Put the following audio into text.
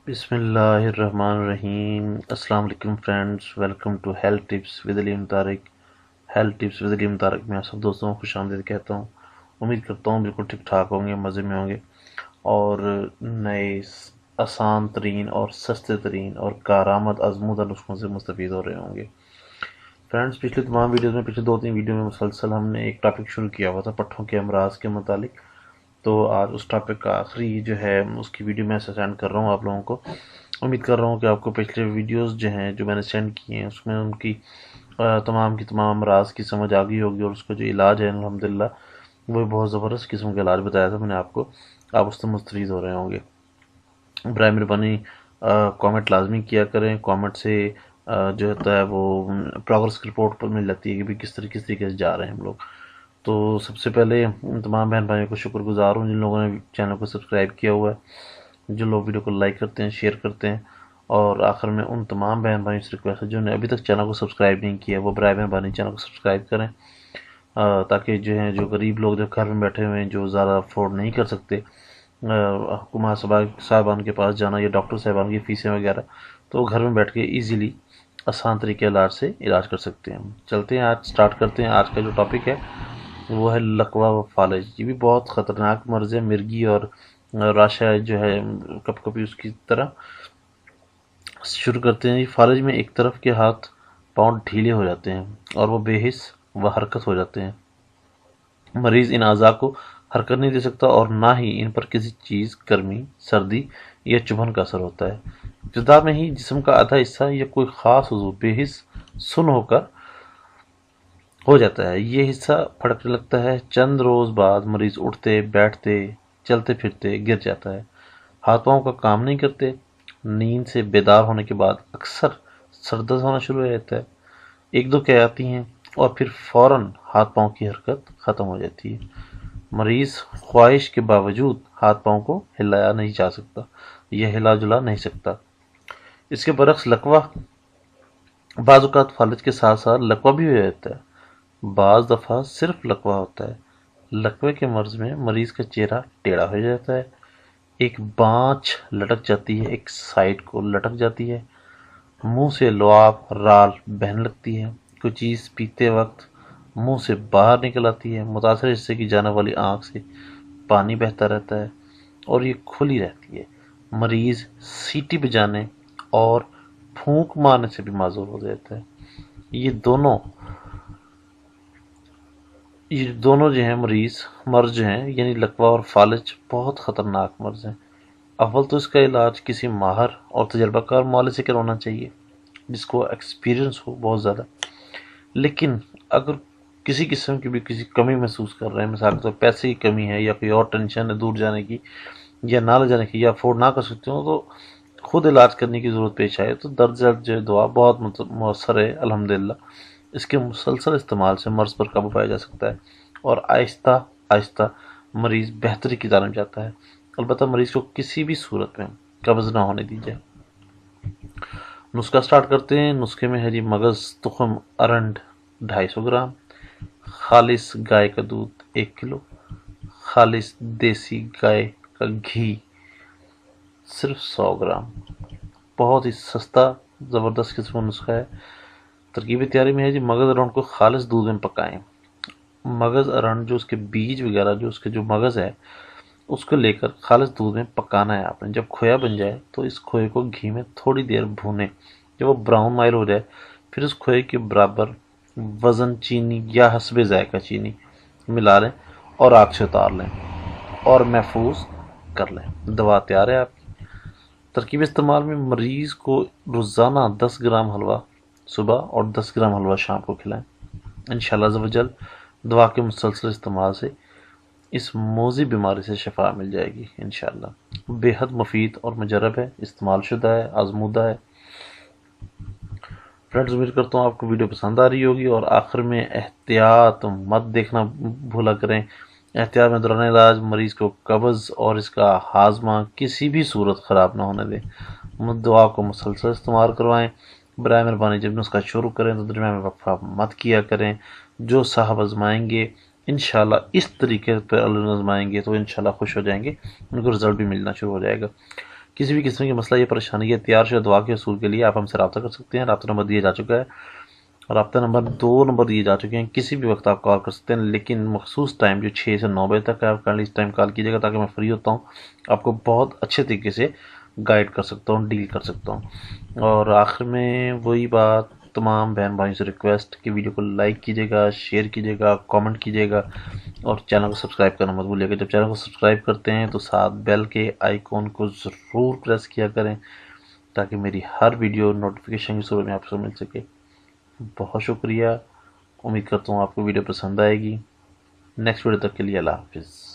बिस्मिल्लाहिर्रहमानिर्रहीम। अस्सलाम वालेकुम friends, welcome to health tips with Aleem Tariq. Health tips with Aleem Tariq में आप सब दोस्तों को खुशामदीद कहता हूँ। उम्मीद करता हूँ बिल्कुल ठीक ठाक होंगे, मज़े में होंगे और नए आसान तरीन और सस्ते तरीन और कारामद आजमूदा नुस्खों से मुस्तफ़ीद हो रहे होंगे। फ्रेंड्स, पिछले तमाम वीडियोज़ में, पिछले 2-3 वीडियो में मुसलसल हमने एक टॉपिक शुरू किया हुआ था पट्ठों के अमराज के मुतालिक। तो आज उस टॉपिक का आखिरी जो है उसकी वीडियो मैं सेंड कर रहा हूँ आप लोगों को। उम्मीद कर रहा हूँ कि आपको पिछले वीडियोस जो हैं जो मैंने सेंड किए हैं उसमें उनकी तमाम की तमाम अमराज की समझ आ गई होगी और उसका जो इलाज है अल्हम्दुलिल्लाह वो बहुत ज़बरदस्त किस्म का इलाज बताया था मैंने आपको। आप उससे मुस्तफ़ीद हो रहे होंगे। बराए मेहरबानी कमेंट लाजमी किया करें। कमेंट से जो होता है वो प्रोग्रेस की रिपोर्ट पर मिल जाती है कि भाई किस तरीके से जा रहे हैं हम लोग। तो सबसे पहले तमाम बहन भाइयों को शुक्रगुजार हूँ जिन लोगों ने चैनल को सब्सक्राइब किया हुआ है, जो लोग वीडियो को लाइक करते हैं, शेयर करते हैं। और आखिर में उन तमाम बहन भाइयों से रिक्वेस्ट है जिन्होंने अभी तक चैनल को सब्सक्राइब नहीं किया वो बराए मेहरबानी चैनल को सब्सक्राइब करें, ताकि जो है जो गरीब लोग जो घर में बैठे हुए हैं, जो ज़्यादा अफोर्ड नहीं कर सकते हुकूमत साहबान के पास जाना या डॉक्टर साहबान की फ़ीसें वगैरह, तो वो घर में बैठ के ईज़िली आसान तरीके इलाज से इलाज कर सकते हैं। चलते हैं, आज स्टार्ट करते हैं। आज का जो टॉपिक है वो है लकवा व फालिज। ये भी बहुत ख़तरनाक मर्ज़ है, मिर्गी और राशा जो है कभी कभी उसकी तरह। शुरू करते हैं। फालिज में एक तरफ के हाथ पाँव ढीले हो जाते हैं और वो बेहिस व हरकत हो जाते हैं। मरीज इन अज़ा को हरकत नहीं दे सकता और ना ही इन पर किसी चीज़, गर्मी, सर्दी या चुभन का असर होता है। इब्तिदा में ही जिस्म का आधा हिस्सा या कोई ख़ास उज़्व बेहिस सुन्न होकर हो जाता है। ये हिस्सा फड़कने लगता है। चंद रोज़ बाद मरीज उठते, बैठते, चलते फिरते गिर जाता है। हाथ पाँव का काम नहीं करते। नींद से बेदार होने के बाद अक्सर सर दर्द होना शुरू हो जाता है। एक दो कह आती हैं और फिर फौरन हाथ पाँव की हरकत ख़त्म हो जाती है। मरीज ख्वाहिश के बावजूद हाथ पाँव को हिलाया नहीं जा सकता या हिला जुला नहीं सकता। इसके बरक्स लकवा बाज़ औक़ात फालिज के साथ साथ लकवा भी हो जाता है। बाज़ दफ़ा सिर्फ लकवा होता है। लकवे के मर्ज़ में मरीज का चेहरा टेढ़ा हो जाता है, एक बाँछ लटक जाती है, एक साइड को लटक जाती है, मुंह से लुआब राल बहने लगती है, कोई चीज़ पीते वक्त मुंह से बाहर निकल आती है, मुतासर हिस्से की जाने वाली आँख से पानी बहता रहता है और ये खुली रहती है। मरीज़ सीटी बजाने और फूंक मारने से भी माजूर हो जाता है। ये दोनों जो हैं मर्ज जो हैं यानी लकवा और फालिज बहुत ख़तरनाक मर्ज हैं। अव्वल तो इसका इलाज किसी माहर और तजर्बाकार माली से करवाना चाहिए जिसको एक्सपीरियंस हो बहुत ज़्यादा। लेकिन अगर किसी किस्म की भी किसी कमी महसूस कर रहे हैं, मिसाल के तौर पैसे की कमी है या कोई और टेंशन है दूर जाने की या ना ले जाने की या अफोर्ड ना कर सकते हो, तो खुद इलाज करने की ज़रूरत पेश आए तो दर्द जो दवा बहुत मौसर है अल्हम्दुलिल्लाह। इसके मुसलसल इस्तेमाल से मर्ज़ पर काबू पाया जा सकता है और आहिस्ता आहिस्ता मरीज़ बेहतरी की जानब जाता है। अलबत्ता मरीज़ को किसी भी सूरत में कब्ज़ ना होने दी जाए। नुस्खा स्टार्ट करते हैं। नुस्खे में है जी मगज़, तुखम, अरंड 250 ग्राम, खालिस गाय का दूध 1 किलो, खालिस देसी गाय का घी सिर्फ 100 ग्राम। बहुत ही सस्ता ज़बरदस्त किस्म का नुस्खा है। तरकीब तैयारी में है जी मगज़ अरंड को खालिस दूध में पकाएं। मगज़ अरंड जो उसके बीज वगैरह जो उसके जो मगज़ है उसको लेकर खालिस दूध में पकाना है आपने। जब खोया बन जाए तो इस खोए को घी में थोड़ी देर भूनें। जब वो ब्राउन माइल हो जाए फिर उस खोए के बराबर वज़न चीनी या हस्बे ज़ायका चीनी मिला लें और आग से उतार लें और महफूज कर लें। दवा तैयार है आपकी। तरकीब इस्तेमाल में मरीज़ को रोज़ाना 10 ग्राम हलवा सुबह और 10 ग्राम हलवा शाम को खिलाएं। इंशाअल्लाह अज़्ज़वजल दवा के मुसलसल इस्तेमाल से इस मोज़ी बीमारी से शिफा मिल जाएगी इंशाअल्लाह। बेहद मुफीद और मुजरब है, इस्तेमाल शुदा है, आजमूदा है। फ्रेंड्स, उम्मीद करता हूँ आपको वीडियो पसंद आ रही होगी। और आखिर में एहतियात मत देखना भूला करें। एहतियात में दौरान इलाज मरीज़ को कब्ज़ और इसका हाजमा किसी भी सूरत ख़राब ना होने दें। दुआ को मुसलसल इस्तेमाल करवाएं। बराए मेहरबानी जब नुस्खा शुरू करें तो दरमियान में वक्फा मत किया करें। जो साहब आजमाएंगे इंशाल्लाह इस तरीके पर आजमाएंगे तो इंशाल्लाह खुश हो जाएंगे, उनको रिज़ल्ट भी मिलना शुरू हो जाएगा। کسی بھی قسم کی مسئلہ یا پریشانی ہے تیار شدہ دعا کے حصول کے لیے آپ ہم سے رابطہ کر سکتے ہیں۔ رابطہ نمبر دیا جا چکا ہے، رابطہ نمبر 2 نمبر دیے جا چکے ہیں۔ کسی بھی وقت آپ کال کر سکتے ہیں، لیکن مخصوص ٹائم جو 6 سے 9 بجے تک ہے، آپ کائنڈلی اس ٹائم کال کیجیے گا تاکہ میں فری ہوتا ہوں، آپ کو بہت اچھے طریقے سے گائیڈ کر سکتا ہوں، ڈیل کر سکتا ہوں۔ اور آخر میں وہی بات، تمام بہن بھائیوں سے ریکویسٹ کہ ویڈیو کو لائک کیجیے گا، شیئر کیجیے گا، کامنٹ کیجیے گا، اور چینل کو سبسکرائب کرنا مت بھولیے گا۔ جب چینل کو سبسکرائب کرتے ہیں تو ساتھ بیل کے آئیکن کو ضرور پریس کیا کریں تاکہ میری ہر ویڈیو نوٹیفیکیشن کی صورت میں آپ کو مل سکے۔ بہت شکریہ، امید کرتا ہوں آپ کو ویڈیو پسند آئے گی۔ نیکسٹ ویڈیو تک کے لیے اللہ حافظ۔